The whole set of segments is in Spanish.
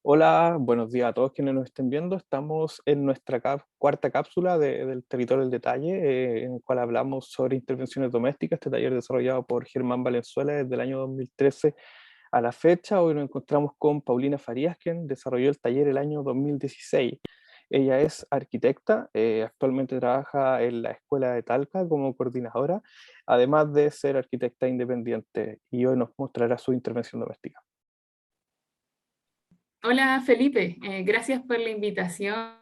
Hola, buenos días a todos quienes nos estén viendo. Estamos en nuestra cuarta cápsula del territorio del detalle, en el cual hablamos sobre intervenciones domésticas, este taller desarrollado por Germán Valenzuela desde el año 2013 a la fecha. Hoy nos encontramos con Paulina Farías, quien desarrolló el taller el año 2016. Ella es arquitecta, actualmente trabaja en la Escuela de Talca como coordinadora, además de ser arquitecta independiente, y hoy nos mostrará su intervención doméstica. Hola Felipe, gracias por la invitación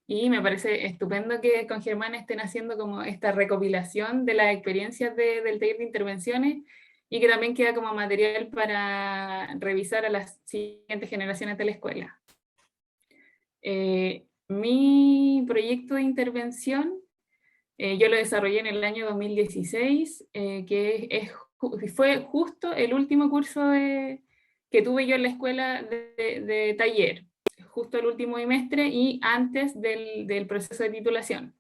y me parece estupendo que con Germán estén haciendo como esta recopilación de las experiencias del taller de intervenciones y que también queda como material para revisar a las siguientes generaciones de la escuela. Mi proyecto de intervención yo lo desarrollé en el año 2016, fue justo el último curso que tuve yo en la escuela de taller, justo el último bimestre y antes del proceso de titulación.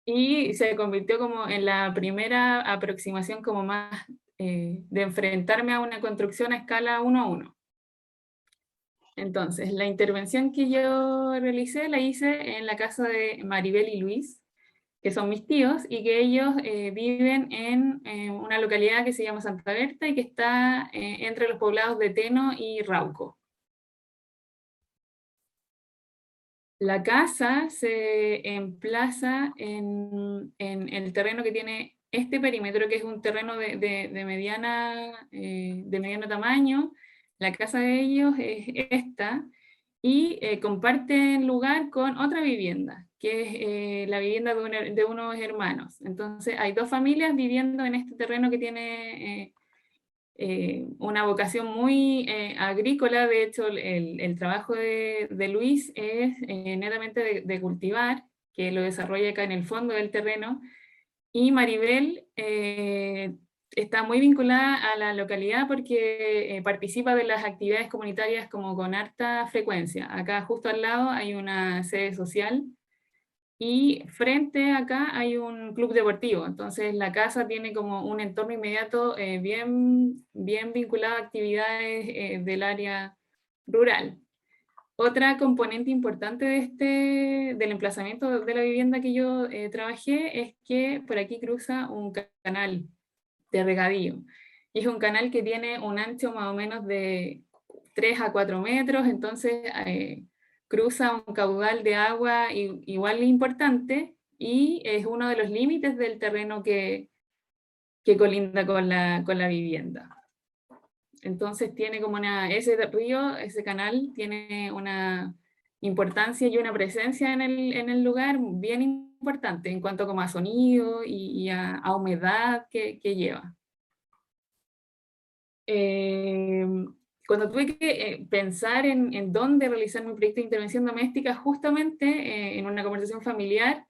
Y se convirtió como en la primera aproximación como más de enfrentarme a una construcción a escala 1 a 1. Entonces, la intervención que yo realicé la hice en la casa de Maribel y Luis, que son mis tíos, y que ellos viven en una localidad que se llama Santa Berta y que está entre los poblados de Teno y Rauco. La casa se emplaza en el terreno que tiene este perímetro, que es un terreno de mediano tamaño. La casa de ellos es esta, y comparten lugar con otra vivienda, que es la vivienda de unos hermanos. Entonces hay dos familias viviendo en este terreno que tiene una vocación muy agrícola. De hecho, el trabajo de Luis es netamente de cultivar, que lo desarrolla acá en el fondo del terreno, y Maribel está muy vinculada a la localidad porque participa de las actividades comunitarias como con harta frecuencia. Acá justo al lado hay una sede social y frente acá hay un club deportivo. Entonces la casa tiene como un entorno inmediato bien vinculado a actividades del área rural. Otra componente importante del emplazamiento de la vivienda que yo trabajé es que por aquí cruza un canal de regadío. Y es un canal que tiene un ancho más o menos de 3 a 4 metros, entonces cruza un caudal de agua igual importante y es uno de los límites del terreno que colinda con la vivienda. Entonces tiene como ese río, ese canal, tiene una importancia y una presencia en el lugar bien importante en cuanto como a sonido y a humedad que lleva. Eh, Cuando tuve que pensar en dónde realizar mi proyecto de intervención doméstica, justamente en una conversación familiar,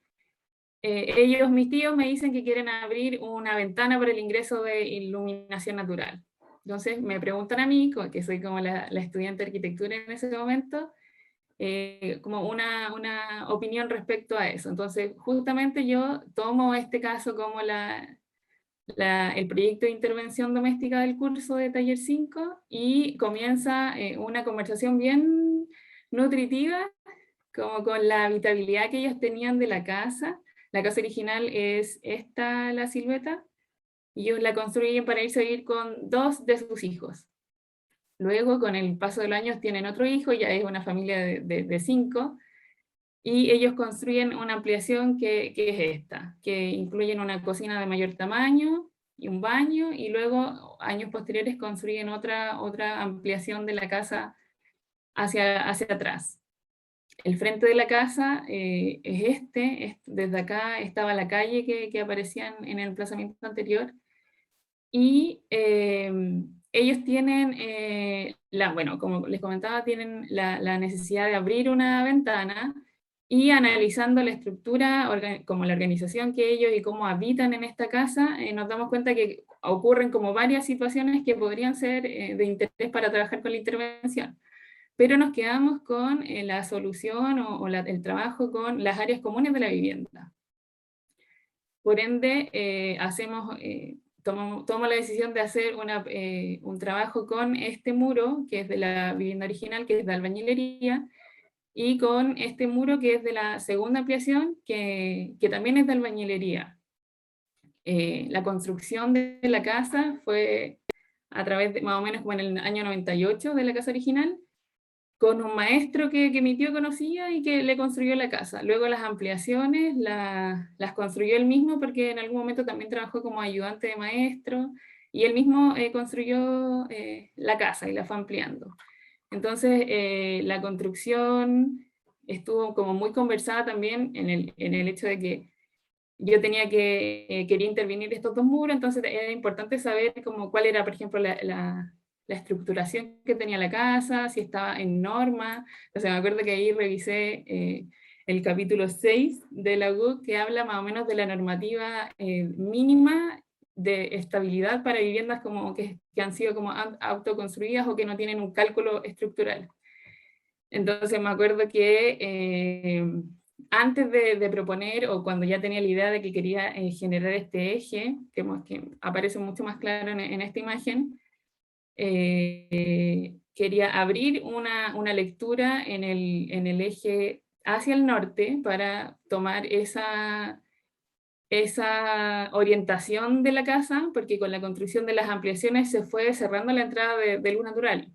mis tíos, me dicen que quieren abrir una ventana para el ingreso de iluminación natural. Entonces me preguntan a mí, que soy como la estudiante de arquitectura en ese momento, como una opinión respecto a eso. Entonces justamente yo tomo este caso como el proyecto de intervención doméstica del curso de taller 5 y comienza una conversación bien nutritiva, como con la habitabilidad que ellos tenían de la casa. La casa original es esta, la silueta, y ellos la construyen para irse a vivir con dos de sus hijos. Luego, con el paso de los años, tienen otro hijo, ya es una familia de 5, y ellos construyen una ampliación que es esta, que incluyen una cocina de mayor tamaño y un baño, y luego, años posteriores, construyen otra ampliación de la casa hacia atrás. El frente de la casa es desde acá estaba la calle que aparecía en el emplazamiento anterior, y ellos tienen, bueno, como les comentaba, tienen la necesidad de abrir una ventana, y analizando la estructura, como la organización que ellos y cómo habitan en esta casa, nos damos cuenta que ocurren como varias situaciones que podrían ser de interés para trabajar con la intervención. Pero nos quedamos con la solución el trabajo con las áreas comunes de la vivienda. Por ende, tomo la decisión de hacer un trabajo con este muro, que es de la vivienda original, que es de albañilería, y con este muro que es de la segunda ampliación, que también es de albañilería. La construcción de la casa fue a través de, más o menos como en el año 98 de la casa original, con un maestro que mi tío conocía y que le construyó la casa. Luego las ampliaciones las construyó él mismo, porque en algún momento también trabajó como ayudante de maestro, y él mismo construyó la casa y la fue ampliando. Entonces, la construcción estuvo como muy conversada también en el hecho de que yo quería intervenir estos dos muros, entonces era importante saber como cuál era, por ejemplo, la estructuración que tenía la casa, si estaba en norma. Entonces me acuerdo que ahí revisé el capítulo 6 de la UC, que habla más o menos de la normativa mínima de estabilidad para viviendas como que han sido como autoconstruidas o que no tienen un cálculo estructural. Entonces me acuerdo que antes de proponer, o cuando ya tenía la idea de que quería generar este eje, que aparece mucho más claro en esta imagen, quería abrir una lectura en el eje hacia el norte para tomar esa orientación de la casa, porque con la construcción de las ampliaciones se fue cerrando la entrada de luz natural.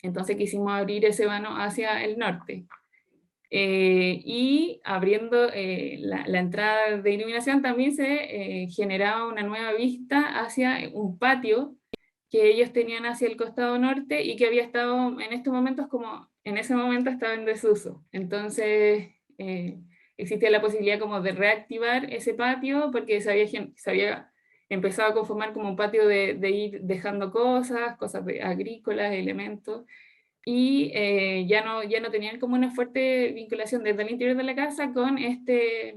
Entonces quisimos abrir ese vano hacia el norte. Y abriendo la entrada de iluminación también se generaba una nueva vista hacia un patio que ellos tenían hacia el costado norte y que había estado en estos momentos como en ese momento estaba en desuso. Entonces existía la posibilidad como de reactivar ese patio, porque se había empezado a conformar como un patio de ir dejando cosas agrícolas, elementos, y ya no tenían como una fuerte vinculación desde el interior de la casa con este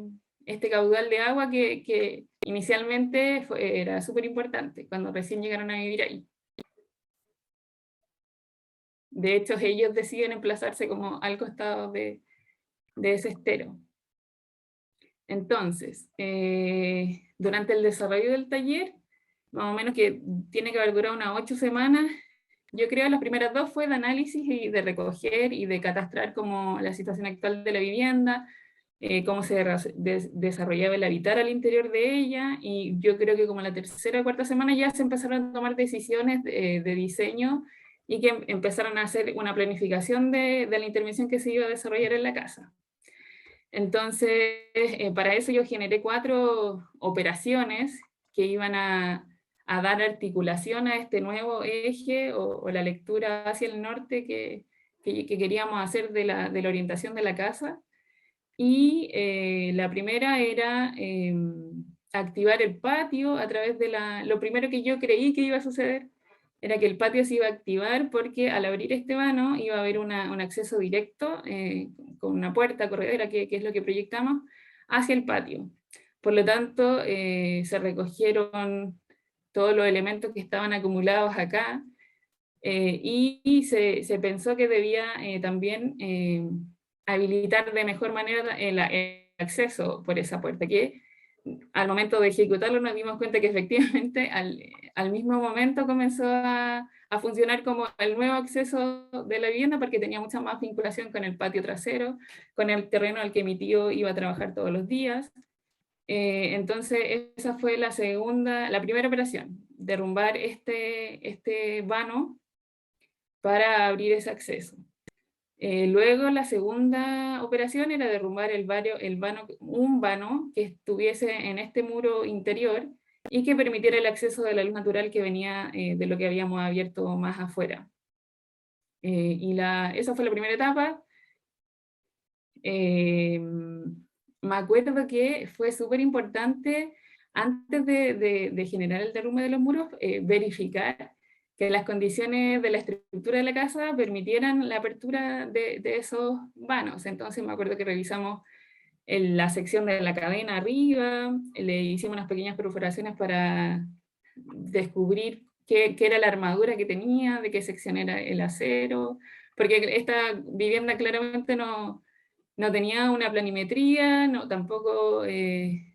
caudal de agua que inicialmente era súper importante cuando recién llegaron a vivir ahí. De hecho, ellos deciden emplazarse como al costado de ese estero. Entonces, durante el desarrollo del taller, más o menos que tiene que haber durado unas 8 semanas, yo creo que las primeras 2 fue de análisis y de recoger y de catastrar como la situación actual de la vivienda, cómo se desarrollaba el habitar al interior de ella, y yo creo que como la tercera o cuarta semana ya se empezaron a tomar decisiones de diseño, y que empezaron a hacer una planificación de la intervención que se iba a desarrollar en la casa. Entonces, para eso yo generé 4 operaciones que iban a dar articulación a este nuevo eje o la lectura hacia el norte que queríamos hacer de la orientación de la casa. Y la primera era activar el patio a través de lo primero que yo creí que iba a suceder era que el patio se iba a activar, porque al abrir este vano iba a haber un acceso directo con una puerta corredera, que es lo que proyectamos, hacia el patio. Por lo tanto, se recogieron todos los elementos que estaban acumulados acá, y se pensó que debía también habilitar de mejor manera el acceso por esa puerta, que al momento de ejecutarlo nos dimos cuenta que efectivamente al mismo momento comenzó a funcionar como el nuevo acceso de la vivienda, porque tenía mucha más vinculación con el patio trasero, con el terreno al que mi tío iba a trabajar todos los días. Entonces esa fue la primera operación, derrumbar este vano para abrir ese acceso. Luego la segunda operación era derrumbar un vano que estuviese en este muro interior y que permitiera el acceso de la luz natural que venía de lo que habíamos abierto más afuera. Esa fue la primera etapa. Me acuerdo que fue súper importante, antes de generar el derrumbe de los muros, verificar que las condiciones de la estructura de la casa permitieran la apertura de esos vanos. Entonces me acuerdo que revisamos la sección de la cadena arriba, le hicimos unas pequeñas perforaciones para descubrir qué era la armadura que tenía, de qué sección era el acero, porque esta vivienda claramente no tenía una planimetría, tampoco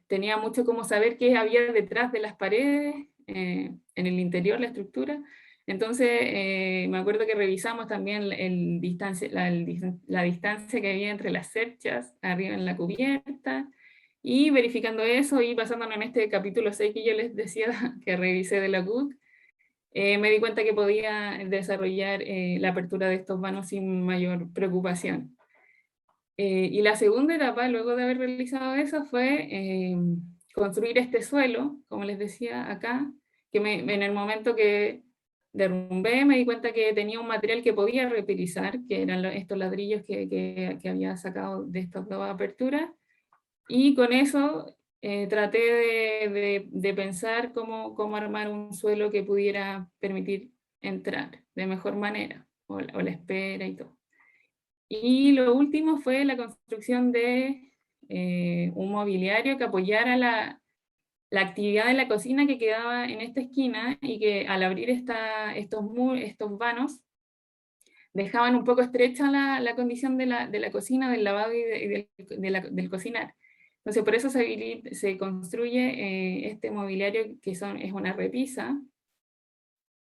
tenía mucho cómo saber qué había detrás de las paredes, en el interior, la estructura. Entonces, me acuerdo que revisamos también la distancia que había entre las cerchas arriba en la cubierta, y verificando eso y basándonos en este capítulo 6 que yo les decía que revisé de la Cook, me di cuenta que podía desarrollar la apertura de estos vanos sin mayor preocupación. Y la segunda etapa, luego de haber realizado eso, fue construir este suelo, como les decía acá, que en el momento que derrumbé me di cuenta que tenía un material que podía reutilizar, que eran estos ladrillos que había sacado de estas dos aperturas, y con eso traté de pensar cómo armar un suelo que pudiera permitir entrar de mejor manera, o la espera y todo. Y lo último fue la construcción de un mobiliario que apoyara la actividad de la cocina que quedaba en esta esquina, y que al abrir estos vanos dejaban un poco estrecha la condición de la cocina, del lavado y del cocinar. Entonces por eso se construye este mobiliario que es una repisa,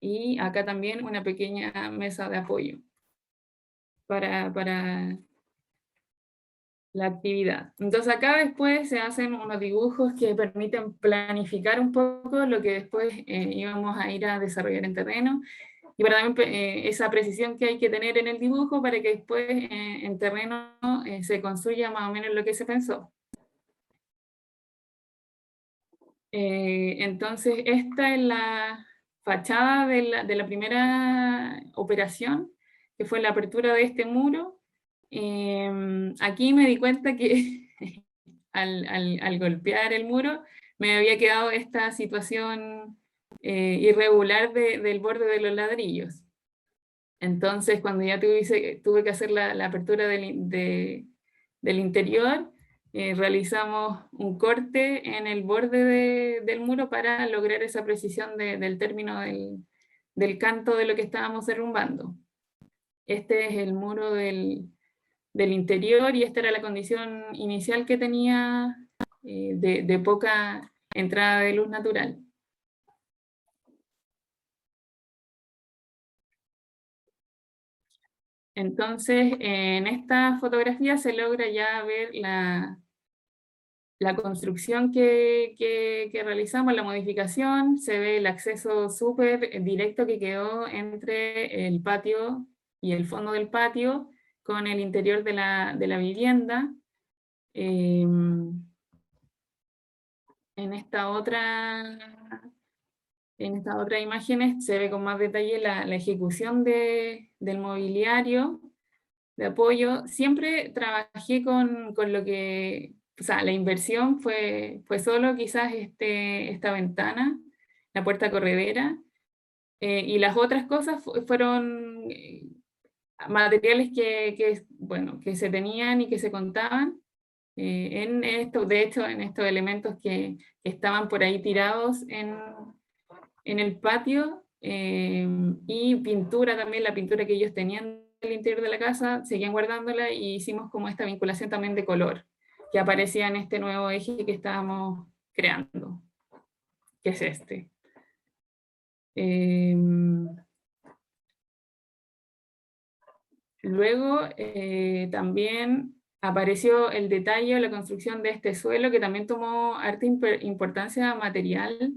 y acá también una pequeña mesa de apoyo para la actividad. Entonces acá después se hacen unos dibujos que permiten planificar un poco lo que después íbamos a ir a desarrollar en terreno, y para también esa precisión que hay que tener en el dibujo para que después en terreno se construya más o menos lo que se pensó. Entonces esta es la fachada de la primera operación, que fue la apertura de este muro. Aquí me di cuenta que al golpear el muro me había quedado esta situación irregular del borde de los ladrillos. Entonces cuando ya tuve que hacer la apertura del interior, realizamos un corte en el borde del muro para lograr esa precisión del término del canto de lo que estábamos derrumbando. Este es el muro del interior, y esta era la condición inicial que tenía de poca entrada de luz natural. Entonces, en esta fotografía se logra ya ver la construcción que realizamos, la modificación. Se ve el acceso súper directo que quedó entre el patio y el fondo del patio con el interior de la vivienda. En esta otra imagen se ve con más detalle la ejecución del mobiliario de apoyo. Siempre trabajé con lo que, o sea, la inversión fue solo quizás esta ventana, la puerta corredera, y las otras cosas fueron materiales bueno, que se tenían y que se contaban. De hecho, en estos elementos que estaban por ahí tirados en el patio, y pintura también, la pintura que ellos tenían en el interior de la casa, seguían guardándola, y hicimos como esta vinculación también de color, que aparecía en este nuevo eje que estábamos creando, que es este. Luego también apareció el detalle o la construcción de este suelo, que también tomó harta importancia material,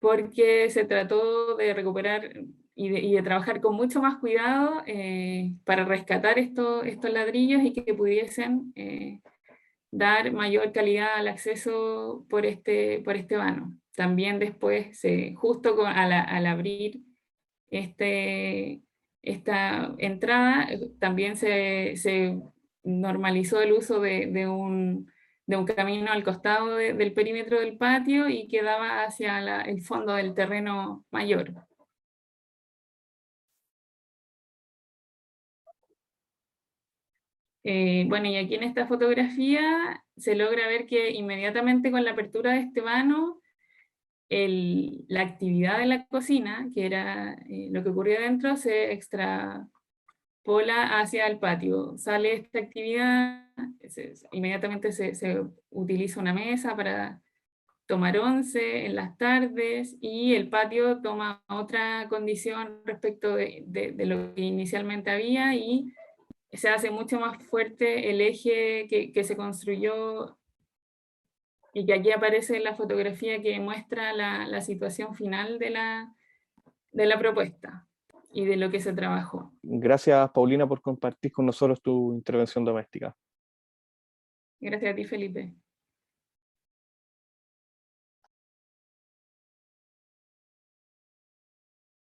porque se trató de recuperar y de trabajar con mucho más cuidado para rescatar estos ladrillos, y que pudiesen dar mayor calidad al acceso por este vano. También después, justo al abrir esta entrada, también se normalizó el uso de un camino al costado del perímetro del patio, y que daba hacia el fondo del terreno mayor. Bueno, y aquí en esta fotografía se logra ver que inmediatamente con la apertura de este vano, la actividad de la cocina, que era lo que ocurría dentro, se extrapola hacia el patio. Sale esta actividad, inmediatamente se utiliza una mesa tomar once en las tardes, y el patio toma otra condición respecto de lo que inicialmente había, y se hace mucho más fuerte el eje que se construyó, y que aquí aparece en la fotografía que muestra la situación final de la propuesta y de lo que se trabajó. Gracias, Paulina, por compartir con nosotros tu intervención doméstica. Gracias a ti, Felipe.